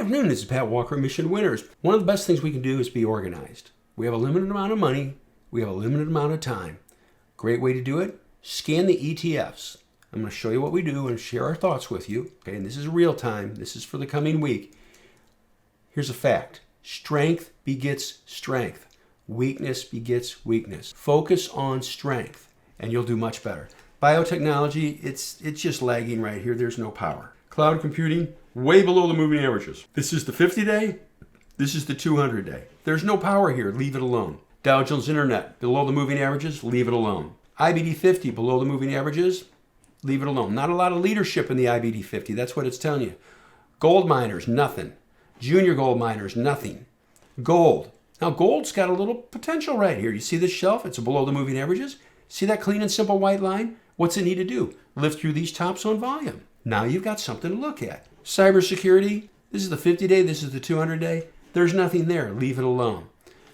afternoon, this is Pat Walker, Mission Winners. One of the best things we can do is be organized. We have a limited amount of money. We have a limited amount of time. Great way to do it, scan the ETFs. I'm going to show you what we do and share our thoughts with you. Okay, and this is real time. This is for the coming week. Here's a fact. Strength begets strength. Weakness begets weakness. Focus on strength and you'll do much better. Biotechnology, it's just lagging right here. There's no power. Cloud computing, way below the moving averages. This is the 50-day. This is the 200-day. There's no power here. Leave it alone. Dow Jones Internet, below the moving averages. Leave it alone. IBD 50, below the moving averages. Leave it alone. Not a lot of leadership in the IBD 50. That's what it's telling you. Gold miners, nothing. Junior gold miners, nothing. Gold. Now, gold's got a little potential right here. You see this shelf? It's below the moving averages. See that clean and simple white line? What's it need to do? Lift through these tops on volume. Now you've got something to look at. Cybersecurity. This is the 50-day. This is the 200-day. There's nothing there. Leave it alone.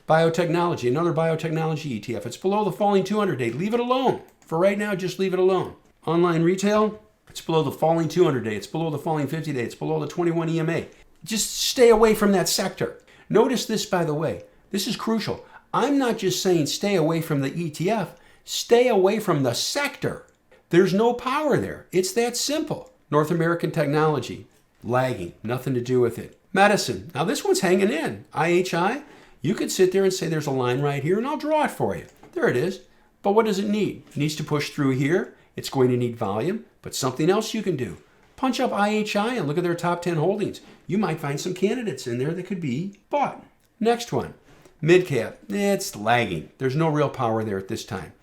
Biotechnology. Another biotechnology ETF. It's below the falling 200-day. Leave it alone. For right now, just leave it alone. Online retail. It's below the falling 200-day. It's below the falling 50-day. It's below the 21 EMA. Just stay away from that sector. Notice this, by the way. This is crucial. I'm not just saying stay away from the ETF. Stay away from the sector. There's no power there. It's that simple. North American technology, lagging, nothing to do with it. Medicine. Now this one's hanging in. IHI, you could sit there and say there's a line right here and I'll draw it for you. There it is. But what does it need? It needs to push through here. It's going to need volume, but something else you can do. Punch up IHI and look at their top 10 holdings. You might find some candidates in there that could be bought. Next one, midcap. It's lagging. There's no real power there at this time.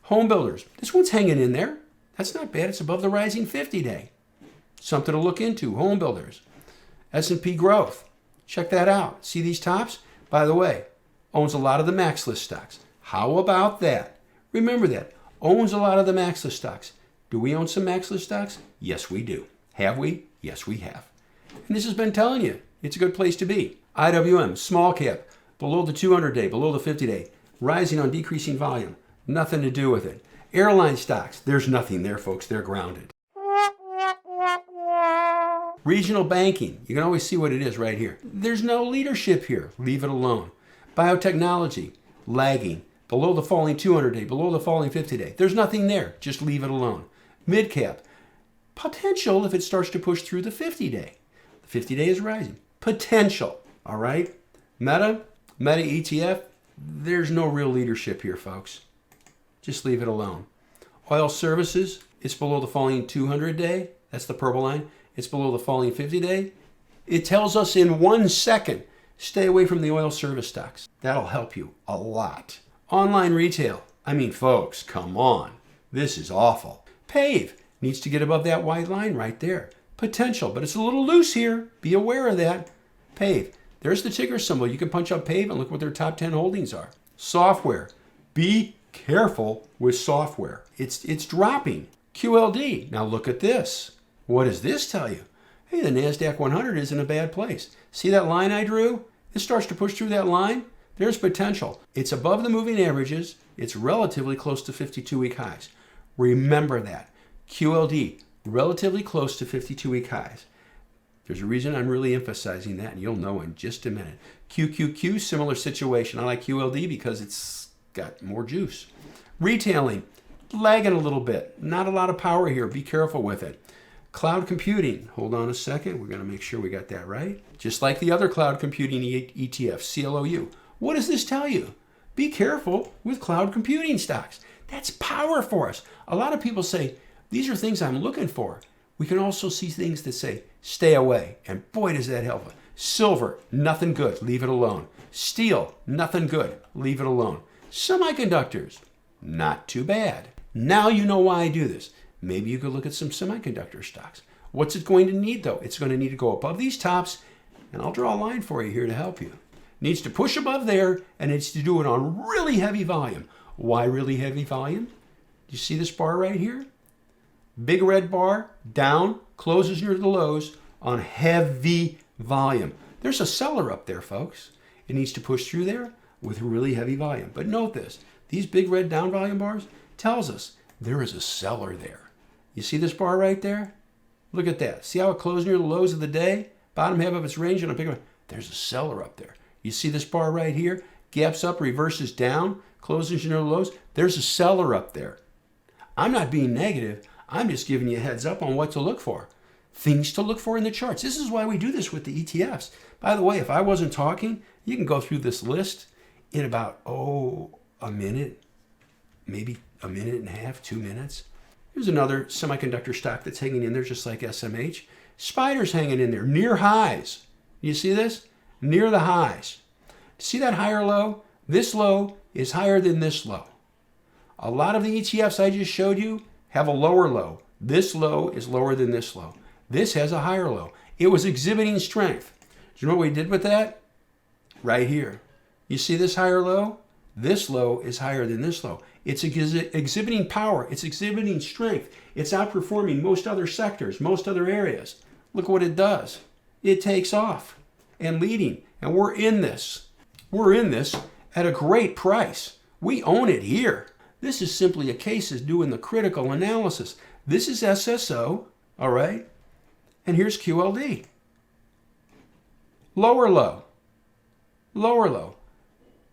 Home builders. This one's hanging in there. That's not bad. It's above the rising 50-day. Something to look into. Home builders. S&P growth. Check that out. See these tops? By the way, owns a lot of the maxlist stocks. How about that? Remember that. Owns a lot of the maxlist stocks. Do we own some maxlist stocks? Yes, we do. Have we? Yes, we have. And this has been telling you, it's a good place to be. IWM, small cap, below the 200-day, below the 50-day, rising on decreasing volume. Nothing to do with it. Airline stocks, there's nothing there, folks. They're grounded. Regional banking, you can always see what it is right here. There's no leadership here. Leave it alone. Biotechnology, lagging, below the falling 200-day, below the falling 50-day. There's nothing there. Just leave it alone. Mid-cap, potential if it starts to push through the 50-day. The 50-day is rising. Potential, all right? Meta ETF, there's no real leadership here, folks. Just leave it alone. Oil services, it's below the falling 200-day. That's the purple line. It's below the falling 50-day. It tells us in 1 second, stay away from the oil service stocks. That'll help you a lot. Online retail. I mean, folks, come on. This is awful. PAVE needs to get above that white line right there. Potential, but it's a little loose here. Be aware of that. PAVE. There's the ticker symbol. You can punch up PAVE and look what their top 10 holdings are. Software. Be careful with software. It's dropping. QLD. Now look at this. What does this tell you? Hey, the NASDAQ 100 is in a bad place. See that line I drew? This starts to push through that line. There's potential. It's above the moving averages. It's relatively close to 52-week highs. Remember that. QLD, relatively close to 52-week highs. There's a reason I'm really emphasizing that, and you'll know in just a minute. QQQ, similar situation. I like QLD because it's got more juice. Retailing, lagging a little bit. Not a lot of power here. Be careful with it. Cloud computing. Hold on a second. We're going to make sure we got that right. Just like the other cloud computing ETF, CLOU. What does this tell you? Be careful with cloud computing stocks. That's power for us. A lot of people say, these are things I'm looking for. We can also see things that say, stay away. And boy, does that help. Silver, nothing good. Leave it alone. Steel, nothing good. Leave it alone. Semiconductors, not too bad. Now you know why I do this. Maybe you could look at some semiconductor stocks. What's it going to need, though? It's going to need to go above these tops, and I'll draw a line for you here to help you. Needs to push above there, and needs to do it on really heavy volume. Why really heavy volume? Do you see this bar right here? Big red bar, down, closes near the lows on heavy volume. There's a seller up there, folks. It needs to push through there with really heavy volume. But note this, these big red down volume bars tells us there is a seller there. You see this bar right there? Look at that. See how it closed near the lows of the day? bottom half of its range, and I'm picking up. There's a seller up there. You see this bar right here? Gaps up, reverses down, closes near lows. There's a seller up there. I'm not being negative. I'm just giving you a heads up on what to look for. Things to look for in the charts. This is why we do this with the ETFs. By the way, if I wasn't talking, you can go through this list in about, a minute, maybe a minute and a half, 2 minutes. Here's another semiconductor stock that's hanging in there just like SMH. Spider's hanging in there, near highs. You see this? Near the highs. See that higher low? This low is higher than this low. A lot of the ETFs I just showed you have a lower low. This low is lower than this low. This has a higher low. It was exhibiting strength. Do you know what we did with that? Right here. You see this higher low? This low is higher than this low. It's exhibiting power. It's exhibiting strength. It's outperforming most other sectors, most other areas. Look what it does. It takes off and leading. And we're in this. We're in this at a great price. We own it here. This is simply a case of doing the critical analysis. This is SSO, all right? And here's QLD. Lower low. Lower low.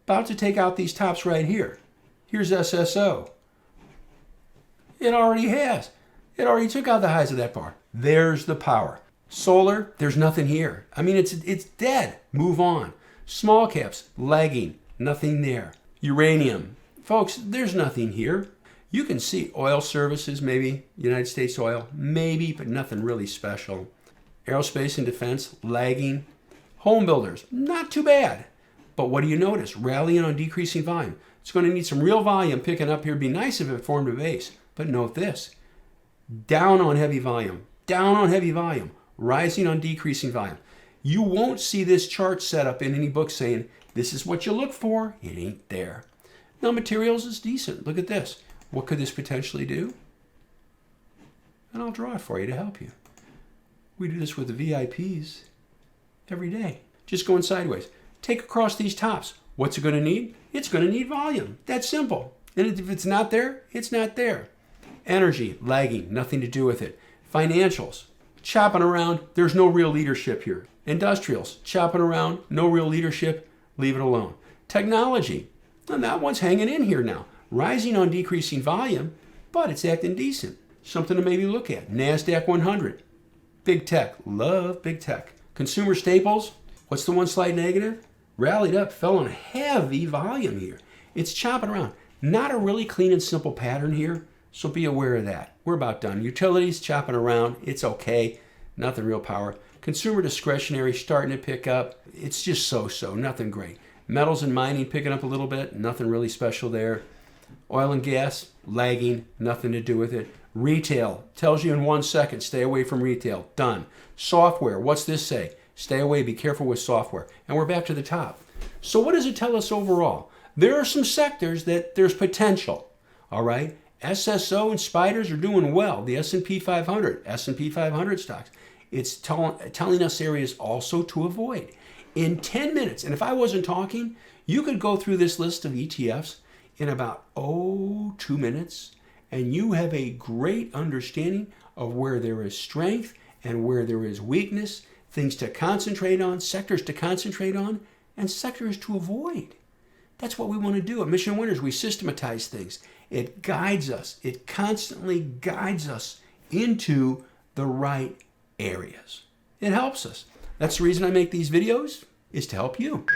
About to take out these tops right here. Here's SSO. It already has. It already took out the highs of that bar. There's the power. Solar, there's nothing here. I mean, it's dead. Move on. Small caps, lagging. Nothing there. Uranium. Folks, there's nothing here. You can see oil services, maybe. United States Oil, maybe, but nothing really special. Aerospace and defense, lagging. Home builders, not too bad. But what do you notice? Rallying on decreasing volume. It's going to need some real volume picking up here. It'd be nice if it formed a base. But note this. Down on heavy volume. Down on heavy volume. Rising on decreasing volume. You won't see this chart set up in any book saying, this is what you look for. It ain't there. Now, materials is decent. Look at this. What could this potentially do? And I'll draw it for you to help you. We do this with the VIPs every day. Just going sideways. Take across these tops. What's it going to need? It's going to need volume. That's simple. And if it's not there, it's not there. Energy, lagging, nothing to do with it. Financials, chopping around. There's no real leadership here. Industrials, chopping around. No real leadership. Leave it alone. Technology, and that one's hanging in here now. Rising on decreasing volume, but it's acting decent. Something to maybe look at. NASDAQ 100. Big tech. Love big tech. Consumer staples. What's the one slide negative? Rallied up, fell on heavy volume here. It's chopping around. Not a really clean and simple pattern here, so be aware of that. We're about done. Utilities chopping around. It's okay. Nothing real power. Consumer discretionary starting to pick up. It's just so-so. Nothing great. Metals and mining picking up a little bit. Nothing really special there. Oil and gas lagging. Nothing to do with it. Retail tells you in 1 second. Stay away from retail. Done. Software. What's this say? Stay away, be careful with software. And we're back to the top. So what does it tell us overall? There are some sectors that there's potential, all right? SSO and spiders are doing well. The S&P 500 stocks. It's telling us areas also to avoid. In 10 minutes, and if I wasn't talking, you could go through this list of ETFs in about, 2 minutes, and you have a great understanding of where there is strength and where there is weakness, things to concentrate on, sectors to concentrate on, and sectors to avoid. That's what we want to do. At Mission Winners, we systematize things. It guides us. It constantly guides us into the right areas. It helps us. That's the reason I make these videos, is to help you.